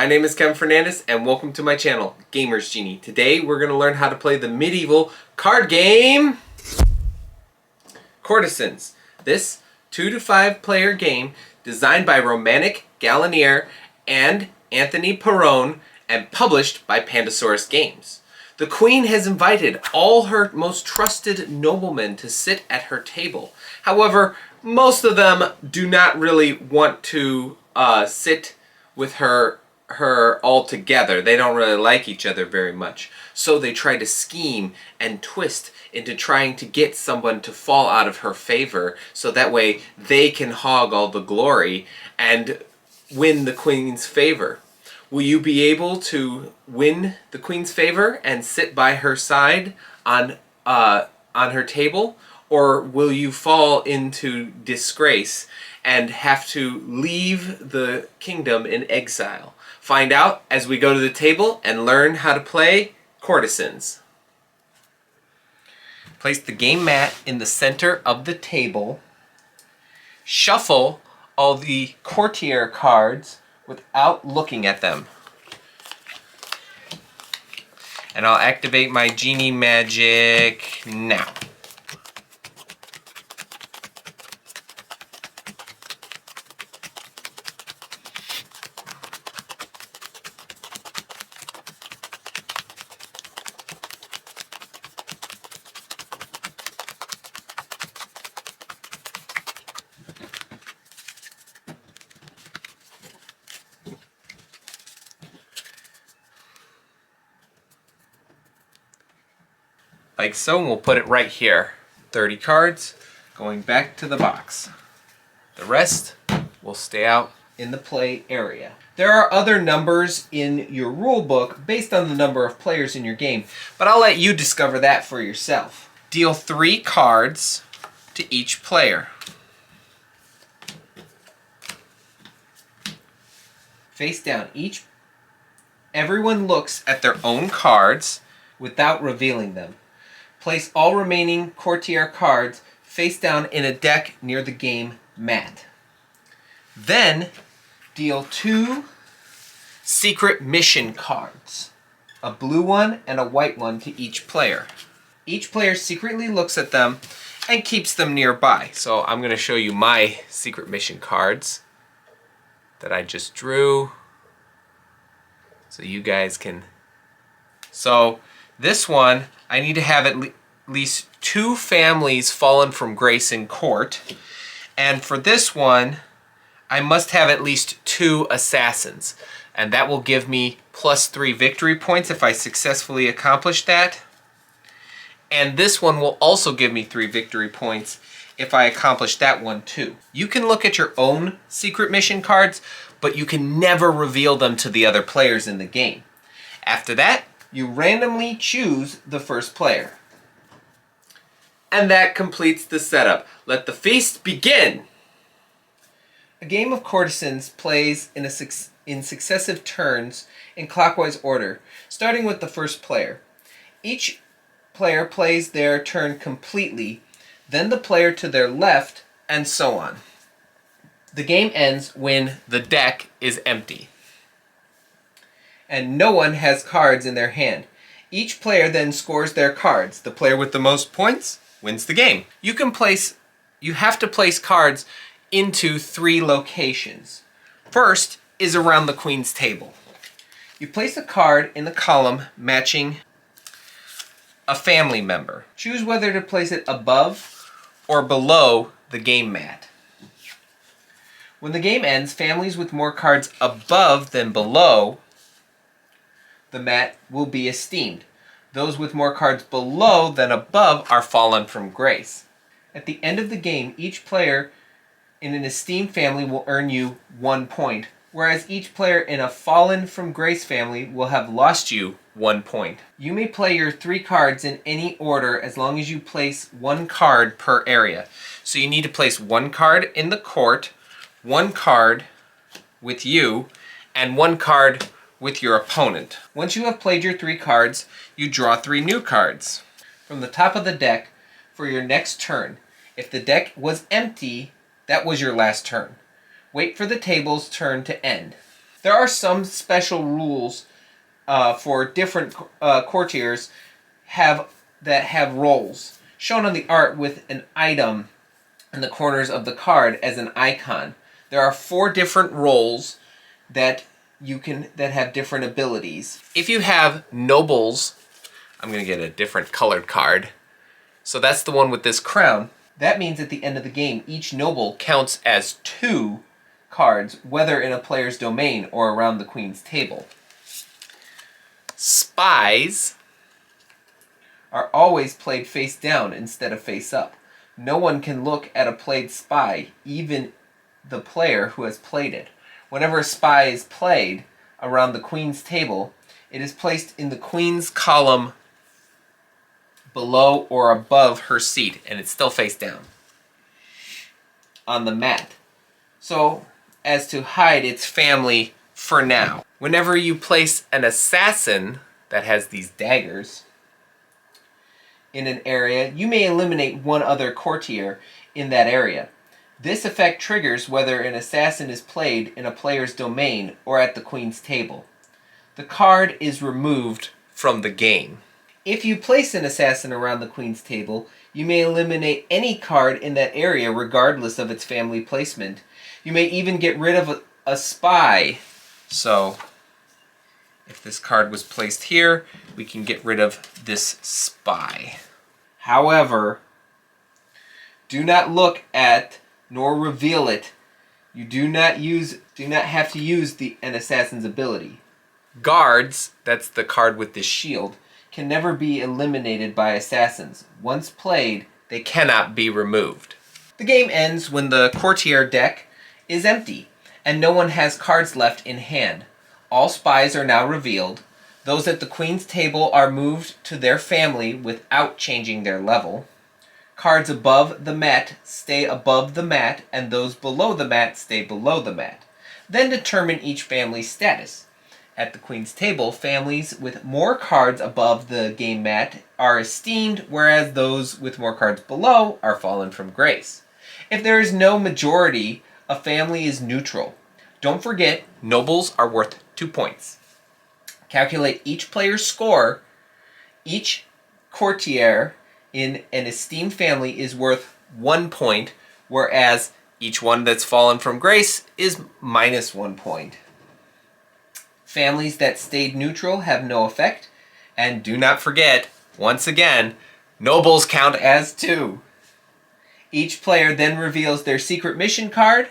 My name is Kevin Fernandez and welcome to my channel, Gamers Genie. Today we're going to learn how to play the medieval card game, Courtisans. This 2 to 5 player game designed by Romantic Galanier and Anthony Perrone and published by Pandasaurus Games. The Queen has invited all her most trusted noblemen to sit at her table. However, most of them do not really want to sit with her all together. They don't really like each other very much. So they try to scheme and twist into trying to get someone to fall out of her favor so that way they can hog all the glory and win the Queen's favor. Will you be able to win the Queen's favor and sit by her side on her table? Or will you fall into disgrace and have to leave the kingdom in exile? Find out as we go to the table and learn how to play Courtisans. Place the game mat in the center of the table. Shuffle all the courtier cards without looking at them. And I'll activate my Genie magic now. Like so, and we'll put it right here. 30 cards going back to the box. The rest will stay out in the play area. There are other numbers in your rule book based on the number of players in your game, but I'll let you discover that for yourself. Deal 3 cards to each player. Face down. Everyone looks at their own cards without revealing them. Place all remaining courtier cards face down in a deck near the game mat. Then deal 2 secret mission cards, a blue one and a white one to each player. Each player secretly looks at them and keeps them nearby. So I'm going to show you my secret mission cards that I just drew so you guys can. So this one, I need to have at least 2 families fallen from grace in court. And for this one, I must have at least 2 assassins. And that will give me +3 victory points if I successfully accomplish that. And this one will also give me 3 victory points if I accomplish that one too. You can look at your own secret mission cards, but you can never reveal them to the other players in the game. After that, you randomly choose the first player. And that completes the setup. Let the feast begin! A game of Courtisans plays in successive turns in clockwise order, starting with the first player. Each player plays their turn completely, then the player to their left, and so on. The game ends when the deck is empty and no one has cards in their hand. Each player then scores their cards. The player with the most points wins the game. You have to place cards into 3 locations. First is around the Queen's table. You place a card in the column matching a family member. Choose whether to place it above or below the game mat. When the game ends, families with more cards above than below the mat will be esteemed. Those with more cards below than above are fallen from grace. At the end of the game, each player in an esteemed family will earn you 1 point, whereas each player in a fallen from grace family will have lost you 1 point. You may play your 3 cards in any order as long as you place 1 card per area. So you need to place 1 card in the court, 1 card with you, and 1 card with your opponent. Once you have played your 3 cards, you draw 3 new cards from the top of the deck for your next turn. If the deck was empty, that was your last turn. Wait for the table's turn to end. There are some special rules for different courtiers that have roles, shown on the art with an item in the corners of the card as an icon. There are 4 different roles that have different abilities. If you have nobles, I'm going to get a different colored card. So that's the one with this crown. That means at the end of the game, each noble counts as 2 cards, whether in a player's domain or around the queen's table. Spies are always played face down instead of face up. No one can look at a played spy, even the player who has played it. Whenever a spy is played around the queen's table, it is placed in the queen's column below or above her seat, and it's still face down on the mat, so as to hide its family for now. Whenever you place an assassin that has these daggers in an area, you may eliminate one other courtier in that area. This effect triggers whether an assassin is played in a player's domain or at the queen's table. The card is removed from the game. If you place an assassin around the queen's table, you may eliminate any card in that area regardless of its family placement. You may even get rid of a spy. So, if this card was placed here, we can get rid of this spy. However, do not look at nor reveal it. You do not have to use an assassin's ability. Guards, that's the card with the shield, can never be eliminated by assassins. Once played, they cannot be removed. The game ends when the courtier deck is empty and no one has cards left in hand. All spies are now revealed. Those at the queen's table are moved to their family without changing their level. Cards above the mat stay above the mat, and those below the mat stay below the mat. Then determine each family's status. At the queen's table, families with more cards above the game mat are esteemed, whereas those with more cards below are fallen from grace. If there is no majority, a family is neutral. Don't forget, nobles are worth 2 points. Calculate each player's score. Each courtier in an esteemed family is worth 1 point, whereas each one that's fallen from grace is minus 1 point. Families that stayed neutral have no effect. And do not forget, once again, nobles count as 2. Each player then reveals their secret mission card.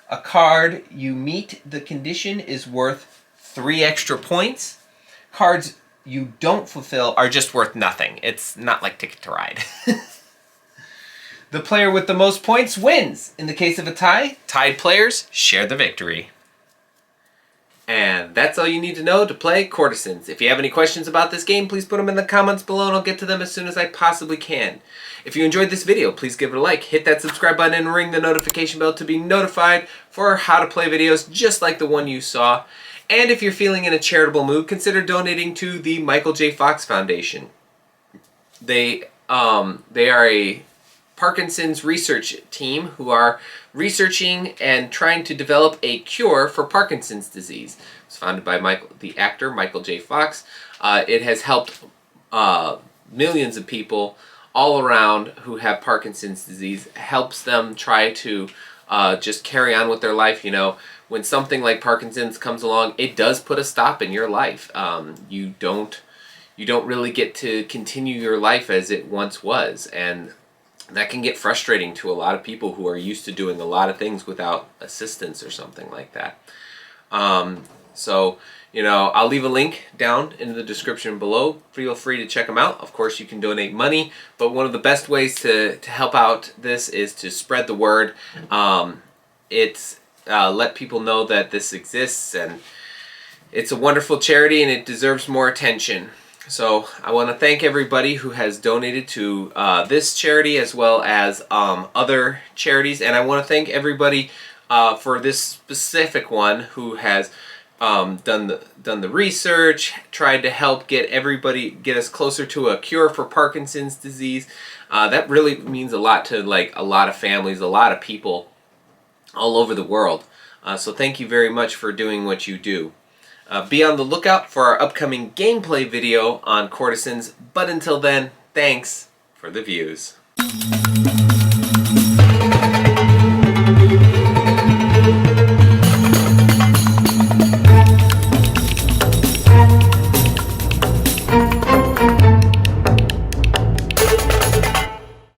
A card you meet the condition is worth 3 extra points. Cards you don't fulfill are just worth nothing. It's not like Ticket to Ride. The player with the most points wins. In the case of a tie, tied players share the victory. And that's all you need to know to play Courtisans. If you have any questions about this game, please put them in the comments below and I'll get to them as soon as I possibly can. If you enjoyed this video, please give it a like, hit that subscribe button, and ring the notification bell to be notified for how to play videos just like the one you saw. And if you're feeling in a charitable mood, consider donating to the Michael J. Fox Foundation. They are a Parkinson's research team who are researching and trying to develop a cure for Parkinson's disease. It was founded by the actor Michael J. Fox. It has helped millions of people all around who have Parkinson's disease. Helps them try to just carry on with their life. You know, when something like Parkinson's comes along, it does put a stop in your life. You don't really get to continue your life as it once was, and that can get frustrating to a lot of people who are used to doing a lot of things without assistance or something like that. So, you know, I'll leave a link down in the description below. Feel free to check them out. Of course, you can donate money, but one of the best ways to help out this is to spread the word. Let people know that this exists, and it's a wonderful charity and it deserves more attention. So I want to thank everybody who has donated to this charity as well as other charities, and I want to thank everybody for this specific one who has done the research, tried to help get us closer to a cure for Parkinson's disease. That really means a lot to a lot of families, a lot of people. all over the world. So thank you very much for doing what you do. Be on the lookout for our upcoming gameplay video on Courtisans, but until then, thanks for the views.